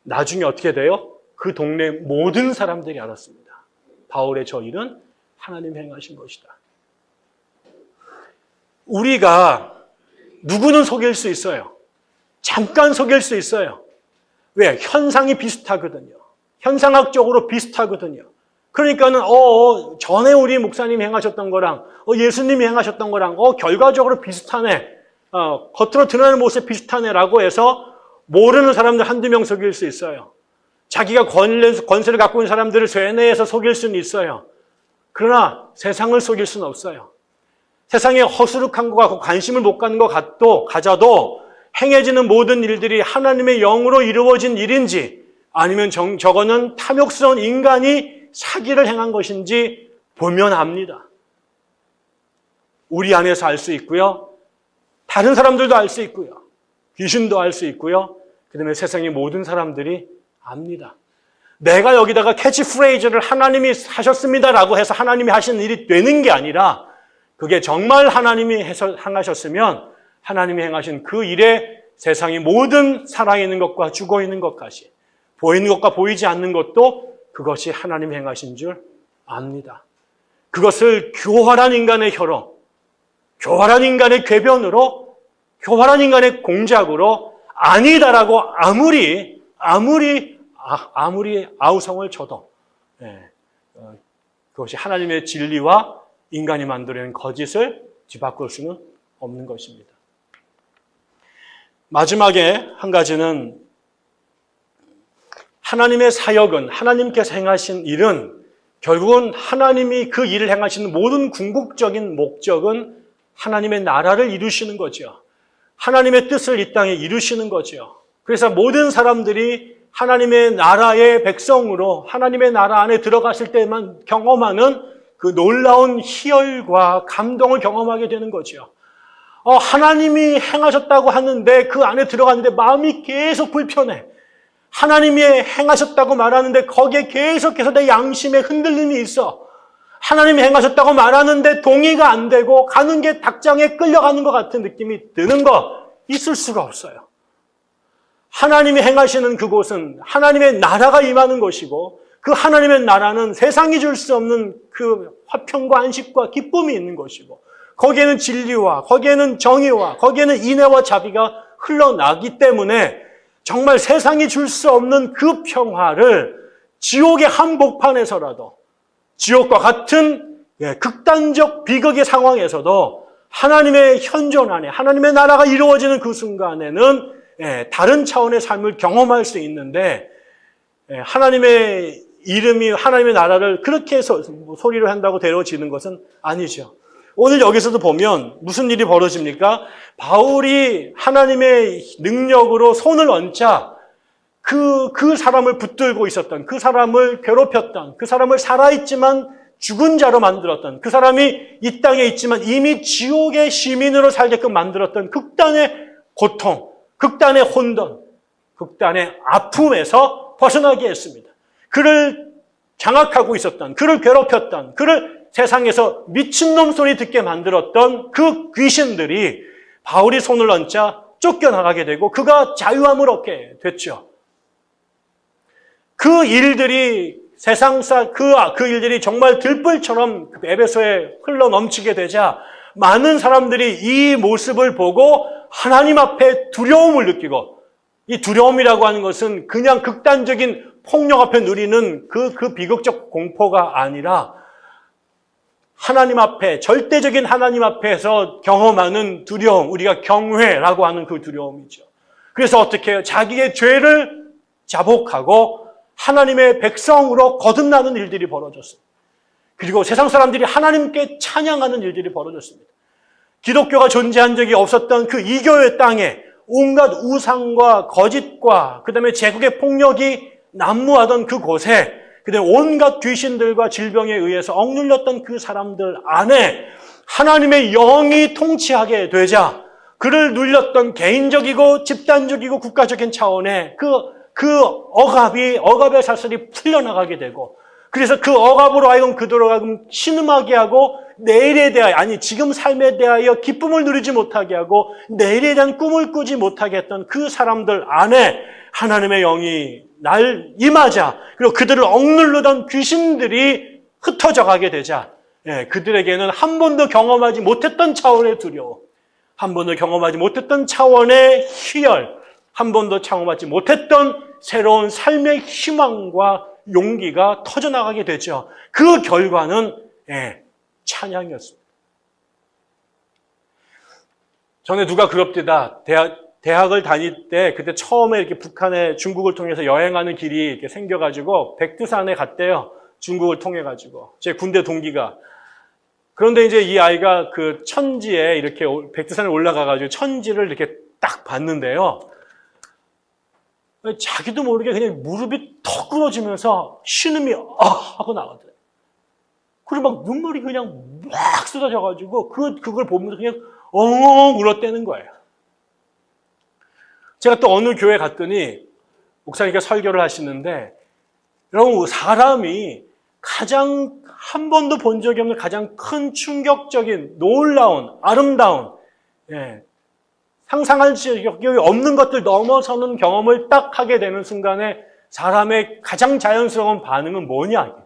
Speaker 1: 나중에 어떻게 돼요? 그 동네 모든 사람들이 알았습니다. 바울의 저 일은 하나님 행하신 것이다. 우리가 누구는 속일 수 있어요. 잠깐 속일 수 있어요. 왜? 현상이 비슷하거든요. 현상학적으로 비슷하거든요. 그러니까는 전에 우리 목사님이 행하셨던 거랑 예수님이 행하셨던 거랑 결과적으로 비슷하네. 겉으로 드러나는 모습이 비슷하네라고 해서 모르는 사람들 한두 명 속일 수 있어요. 자기가 권세를 갖고 있는 사람들을 쇠뇌해서 속일 수는 있어요. 그러나 세상을 속일 수는 없어요. 세상에 허술한 것 같고 관심을 못 갖는 것 가져도 행해지는 모든 일들이 하나님의 영으로 이루어진 일인지 아니면 저거는 탐욕스러운 인간이 사기를 행한 것인지 보면 압니다. 우리 안에서 알 수 있고요. 다른 사람들도 알 수 있고요. 귀신도 알 수 있고요. 그 다음에 세상의 모든 사람들이 압니다. 내가 여기다가 캐치프레이즈를 하나님이 하셨습니다라고 해서 하나님이 하시는 일이 되는 게 아니라 그게 정말 하나님이 행하셨으면 하나님이 행하신 그 일에 세상의 모든 살아있는 것과 죽어있는 것까지 보이는 것과 보이지 않는 것도 그것이 하나님이 행하신 줄 압니다. 그것을 교활한 인간의 혀로, 교활한 인간의 궤변으로, 교활한 인간의 공작으로 아니다라고 아무리 아우성을 쳐도 그것이 하나님의 진리와 인간이 만들어낸 거짓을 뒤바꿀 수는 없는 것입니다. 마지막에 한 가지는 하나님의 사역은, 하나님께서 행하신 일은 결국은 하나님이 그 일을 행하시는 모든 궁극적인 목적은 하나님의 나라를 이루시는 거죠. 하나님의 뜻을 이 땅에 이루시는 거죠. 그래서 모든 사람들이 하나님의 나라의 백성으로 하나님의 나라 안에 들어갔을 때만 경험하는 그 놀라운 희열과 감동을 경험하게 되는 거죠. 하나님이 행하셨다고 하는데 그 안에 들어갔는데 마음이 계속 불편해. 하나님이 행하셨다고 말하는데 거기에 계속해서 내 양심에 흔들림이 있어. 하나님이 행하셨다고 말하는데 동의가 안 되고 가는 게 닭장에 끌려가는 것 같은 느낌이 드는 거 있을 수가 없어요. 하나님이 행하시는 그곳은 하나님의 나라가 임하는 것이고 그 하나님의 나라는 세상이 줄 수 없는 그 화평과 안식과 기쁨이 있는 것이고 거기에는 진리와 거기에는 정의와 거기에는 인애와 자비가 흘러나기 때문에 정말 세상이 줄 수 없는 그 평화를 지옥의 한복판에서라도 지옥과 같은 극단적 비극의 상황에서도 하나님의 현존 안에 하나님의 나라가 이루어지는 그 순간에는 다른 차원의 삶을 경험할 수 있는데 하나님의 이름이 하나님의 나라를 그렇게 해서 소리로 한다고 되어지는 것은 아니죠. 오늘 여기서도 보면 무슨 일이 벌어집니까? 바울이 하나님의 능력으로 손을 얹자 그 사람을 붙들고 있었던, 그 사람을 괴롭혔던, 그 사람을 살아있지만 죽은 자로 만들었던, 그 사람이 이 땅에 있지만 이미 지옥의 시민으로 살게끔 만들었던 극단의 고통, 극단의 혼돈, 극단의 아픔에서 벗어나게 했습니다. 그를 장악하고 있었던, 그를 괴롭혔던, 그를 세상에서 미친놈 소리 듣게 만들었던 그 귀신들이 바울이 손을 얹자 쫓겨나가게 되고 그가 자유함을 얻게 됐죠. 그 일들이 세상사 그 일들이 정말 들불처럼 에베소에 흘러 넘치게 되자 많은 사람들이 이 모습을 보고 하나님 앞에 두려움을 느끼고 이 두려움이라고 하는 것은 그냥 극단적인 폭력 앞에 누리는 그 비극적 공포가 아니라 하나님 앞에, 절대적인 하나님 앞에서 경험하는 두려움, 우리가 경외라고 하는 그 두려움이죠. 그래서 어떻게 해요? 자기의 죄를 자복하고 하나님의 백성으로 거듭나는 일들이 벌어졌습니다. 그리고 세상 사람들이 하나님께 찬양하는 일들이 벌어졌습니다. 기독교가 존재한 적이 없었던 그 이교의 땅에 온갖 우상과 거짓과 그다음에 제국의 폭력이 난무하던 그곳에 그다음에 온갖 귀신들과 질병에 의해서 억눌렸던 그 사람들 안에 하나님의 영이 통치하게 되자 그를 눌렸던 개인적이고 집단적이고 국가적인 차원의 그 억압의 사슬이 풀려나가게 되고 그래서 그 억압으로 하여금 그대로 하여금 신음하게 하고 내일에 대하여 아니 지금 삶에 대하여 기쁨을 누리지 못하게 하고 내일에 대한 꿈을 꾸지 못하게 했던 그 사람들 안에 하나님의 영이 날 임하자. 그리고 그들을 억누르던 귀신들이 흩어져 가게 되자. 그들에게는 한 번도 경험하지 못했던 차원의 두려움, 한 번도 경험하지 못했던 차원의 희열, 한 번도 경험하지 못했던 새로운 삶의 희망과 용기가 터져나가게 되죠. 그 결과는 찬양이었습니다. 전에 누가 그럽디다. 대학을 다닐 때 그때 처음에 이렇게 북한에 중국을 통해서 여행하는 길이 이렇게 생겨가지고 백두산에 갔대요. 중국을 통해가지고 제 군대 동기가. 그런데 이제 이 아이가 그 천지에 이렇게 백두산에 올라가가지고 천지를 이렇게 딱 봤는데요. 자기도 모르게 그냥 무릎이 턱 끊어지면서 신음이 하고 나가더래요. 그리고 막 눈물이 그냥 막 쏟아져가지고 그걸 보면서 그냥 엉엉 울었다는 거예요. 제가 또 어느 교회 갔더니 목사님께서 설교를 하시는데, 여러분, 사람이 가장 한 번도 본 적이 없는 가장 큰 충격적인 놀라운 아름다운 상상할 수 없는 것들 넘어서는 경험을 딱 하게 되는 순간에 사람의 가장 자연스러운 반응은 뭐냐?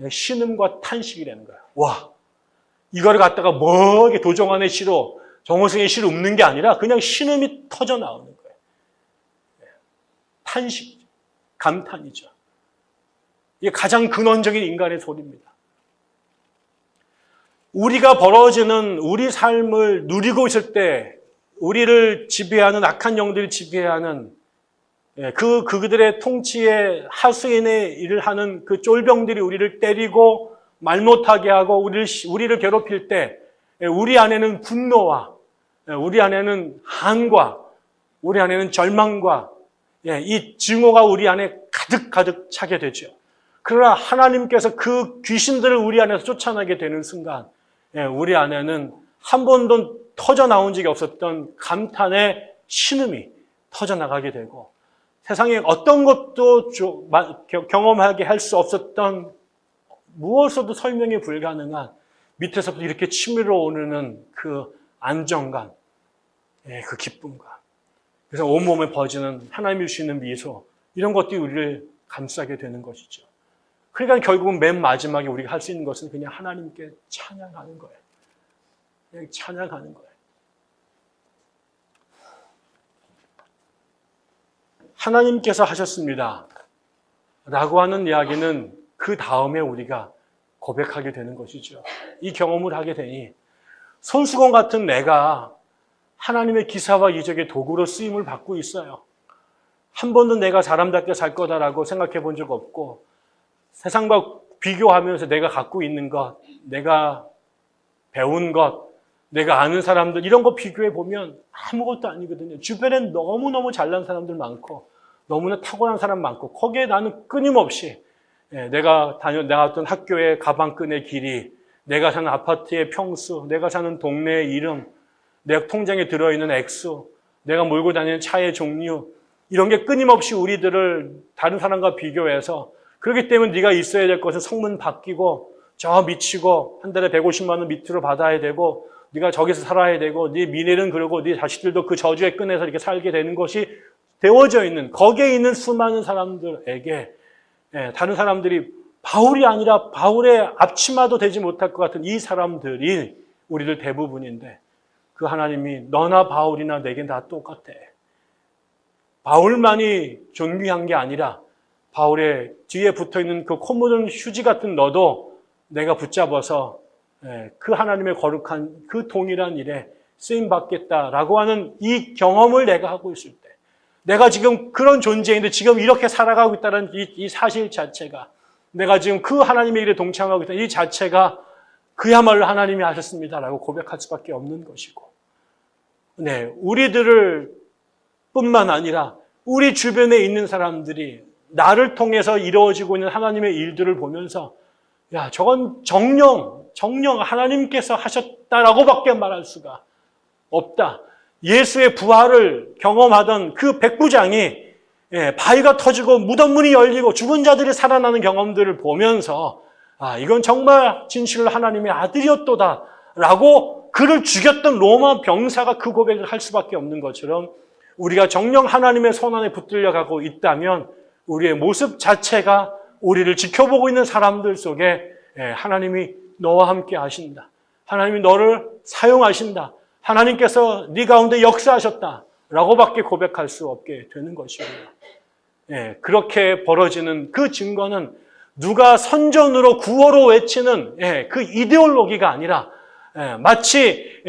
Speaker 1: 신음과 탄식이라는 거야. 와, 이거를 갖다가 뭐게 도정환의 시로, 정호승의 시로 읊는 게 아니라 그냥 신음이 터져 나오는 거예요. 탄식이죠. 감탄이죠. 이게 가장 근원적인 인간의 소리입니다. 우리가 벌어지는 우리 삶을 누리고 있을 때 우리를 지배하는 악한 영들이 지배하는 그들의 통치에 하수인의 일을 하는 그 쫄병들이 우리를 때리고 말 못하게 하고 우리를 괴롭힐 때 우리 안에는 분노와 우리 안에는 한과 우리 안에는 절망과 이 증오가 우리 안에 가득 차게 되죠. 그러나 하나님께서 그 귀신들을 우리 안에서 쫓아나게 되는 순간 우리 안에는 한 번도 터져 나온 적이 없었던 감탄의 신음이 터져 나가게 되고 세상에 어떤 것도 경험하게 할 수 없었던 무엇으로도 설명이 불가능한 밑에서부터 이렇게 치밀어 오르는 그 안정감, 그 기쁨감. 그래서 온몸에 퍼지는 하나님이 주시는 미소, 이런 것들이 우리를 감싸게 되는 것이죠. 그러니까 결국은 맨 마지막에 우리가 할 수 있는 것은 그냥 하나님께 찬양하는 거예요. 그냥 찬양하는 거예요. 하나님께서 하셨습니다 라고 하는 이야기는 그 다음에 우리가 고백하게 되는 것이죠. 이 경험을 하게 되니 손수건 같은 내가 하나님의 기사와 이적의 도구로 쓰임을 받고 있어요. 한 번도 내가 사람답게 살 거다라고 생각해 본 적 없고 세상과 비교하면서 내가 갖고 있는 것, 내가 배운 것, 내가 아는 사람들 이런 거 비교해 보면 아무것도 아니거든요. 주변엔 너무너무 잘난 사람들 많고 너무나 탁월한 사람 많고 거기에 나는 끊임없이 내가 나왔던 학교의 가방끈의 길이, 내가 사는 아파트의 평수, 내가 사는 동네의 이름, 내 통장에 들어있는 액수, 내가 몰고 다니는 차의 종류 이런 게 끊임없이 우리들을 다른 사람과 비교해서 그렇기 때문에 네가 있어야 될 것은 성문 바뀌고 저 미치고 한 달에 150만 원 밑으로 받아야 되고 네가 저기서 살아야 되고 네 미래는 그러고 네 자식들도 그 저주의 끈에서 이렇게 살게 되는 것이 되어져 있는 거기에 있는 수많은 사람들에게 다른 사람들이 바울이 아니라 바울의 앞치마도 되지 못할 것 같은 이 사람들이 우리들 대부분인데 그 하나님이 너나 바울이나 내겐 다 똑같아. 바울만이 존귀한 게 아니라 바울의 뒤에 붙어있는 그 코 묻은 휴지 같은 너도 내가 붙잡아서 그 하나님의 거룩한 그 동일한 일에 쓰임받겠다라고 하는 이 경험을 내가 하고 있을 때 내가 지금 그런 존재인데 지금 이렇게 살아가고 있다는 이 사실 자체가 내가 지금 그 하나님의 일에 동참하고 있다는 이 자체가 그야말로 하나님이 하셨습니다라고 고백할 수밖에 없는 것이고 우리들을 뿐만 아니라 우리 주변에 있는 사람들이 나를 통해서 이루어지고 있는 하나님의 일들을 보면서 야 저건 정령 하나님께서 하셨다라고밖에 말할 수가 없다. 예수의 부활을 경험하던 그 백부장이 바위가 터지고 무덤문이 열리고 죽은 자들이 살아나는 경험들을 보면서 이건 정말 진실로 하나님의 아들이었도다 라고 그를 죽였던 로마 병사가 그 고백을 할 수밖에 없는 것처럼 우리가 정녕 하나님의 손안에 붙들려 가고 있다면 우리의 모습 자체가 우리를 지켜보고 있는 사람들 속에 하나님이 너와 함께 하신다. 하나님이 너를 사용하신다. 하나님께서 네 가운데 역사하셨다. 라고밖에 고백할 수 없게 되는 것이고요. 그렇게 벌어지는 그 증거는 누가 선전으로 구호로 외치는 그 이데올로기가 아니라 마치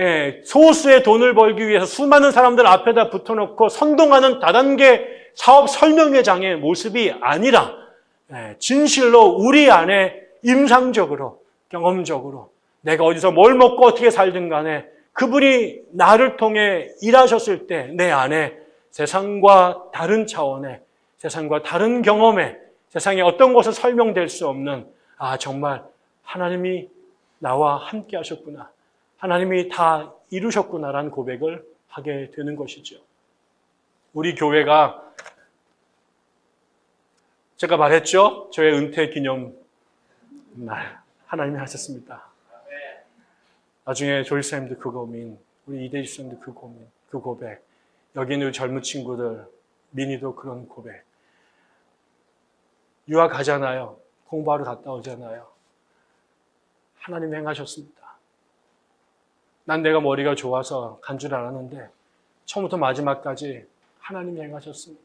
Speaker 1: 소수의 돈을 벌기 위해서 수많은 사람들 앞에다 붙어놓고 선동하는 다단계 사업 설명회장의 모습이 아니라 진실로 우리 안에 임상적으로 경험적으로 내가 어디서 뭘 먹고 어떻게 살든 간에 그분이 나를 통해 일하셨을 때 내 안에 세상과 다른 차원의 세상과 다른 경험에 세상에 어떤 것은 설명될 수 없는 정말 하나님이 나와 함께 하셨구나. 하나님이 다 이루셨구나라는 고백을 하게 되는 것이죠. 우리 교회가 제가 말했죠. 저의 은퇴 기념 날 하나님이 하셨습니다. 나중에 조일사님도 그 고민, 우리 이대희 수님도 그 고민, 그 고백, 여기 있는 젊은 친구들, 민희도 그런 고백. 유학 가잖아요. 공부하러 갔다 오잖아요. 하나님이 행하셨습니다. 난 내가 머리가 좋아서 간 줄 알았는데 처음부터 마지막까지 하나님이 행하셨습니다.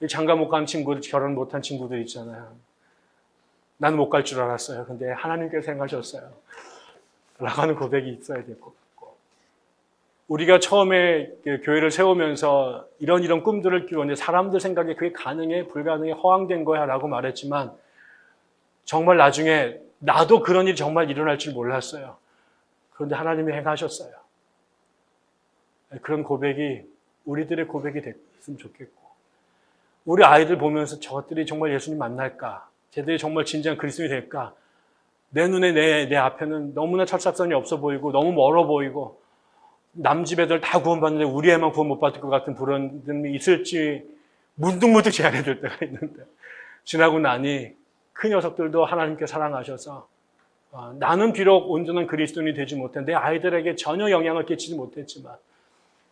Speaker 1: 장가 못 간 친구들, 결혼 못한 친구들 있잖아요. 난 못 갈 줄 알았어요. 근데 하나님께서 행하셨어요. 라고 하는 고백이 있어야 될 것 같고. 우리가 처음에 교회를 세우면서 이런 꿈들을 끼웠는데 사람들 생각에 그게 가능해? 불가능해? 허황된 거야? 라고 말했지만 정말 나중에 나도 그런 일이 정말 일어날 줄 몰랐어요. 그런데 하나님이 행하셨어요. 그런 고백이 우리들의 고백이 됐으면 좋겠고 우리 아이들 보면서 저것들이 정말 예수님 만날까? 쟤들이 정말 진정한 그리스도인이 될까? 내 눈에 내 앞에는 너무나 철사선이 없어 보이고 너무 멀어 보이고 남 집 애들 다 구원받는데 우리 애만 구원 못 받을 것 같은 불안감이 있을지 문득문득 제안해 될 때가 있는데 지나고 나니 그 녀석들도 하나님께 사랑하셔서 나는 비록 온전한 그리스도인이 되지 못해 내 아이들에게 전혀 영향을 끼치지 못했지만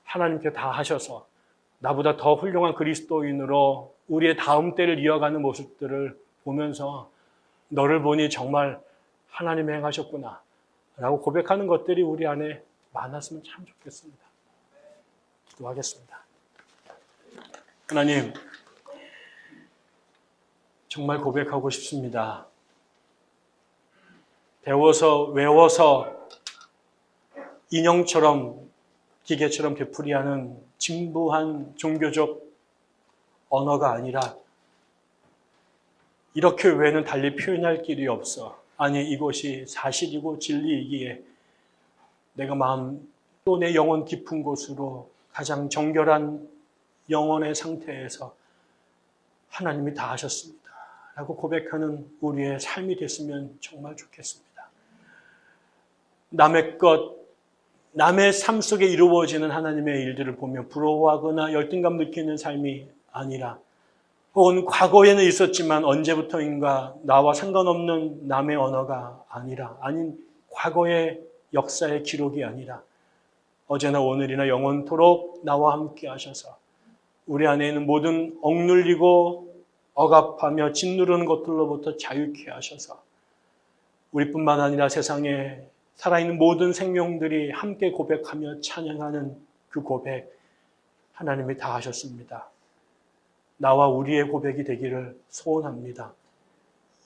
Speaker 1: 하나님께 다 하셔서 나보다 더 훌륭한 그리스도인으로 우리의 다음 때를 이어가는 모습들을 보면서 너를 보니 정말 하나님이 행하셨구나 라고 고백하는 것들이 우리 안에 많았으면 참 좋겠습니다. 기도하겠습니다. 하나님, 정말 고백하고 싶습니다. 배워서 외워서 인형처럼 기계처럼 되풀이하는 진부한 종교적 언어가 아니라 이렇게 외에는 달리 표현할 길이 없어. 아니 이것이 사실이고 진리이기에 내가 마음 또 내 영혼 깊은 곳으로 가장 정결한 영혼의 상태에서 하나님이 다 하셨습니다. 라고 고백하는 우리의 삶이 됐으면 정말 좋겠습니다. 남의 것, 남의 삶 속에 이루어지는 하나님의 일들을 보며 부러워하거나 열등감 느끼는 삶이 아니라 혹은 과거에는 있었지만 언제부터인가 나와 상관없는 남의 언어가 아니라 아닌 과거의 역사의 기록이 아니라 어제나 오늘이나 영원토록 나와 함께 하셔서 우리 안에 있는 모든 억눌리고 억압하며 짓누르는 것들로부터 자유케 하셔서 우리뿐만 아니라 세상에 살아있는 모든 생명들이 함께 고백하며 찬양하는 그 고백 하나님이 다 하셨습니다. 나와 우리의 고백이 되기를 소원합니다.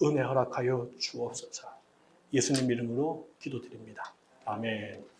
Speaker 1: 은혜 허락하여 주옵소서. 예수님 이름으로 기도드립니다. 아멘.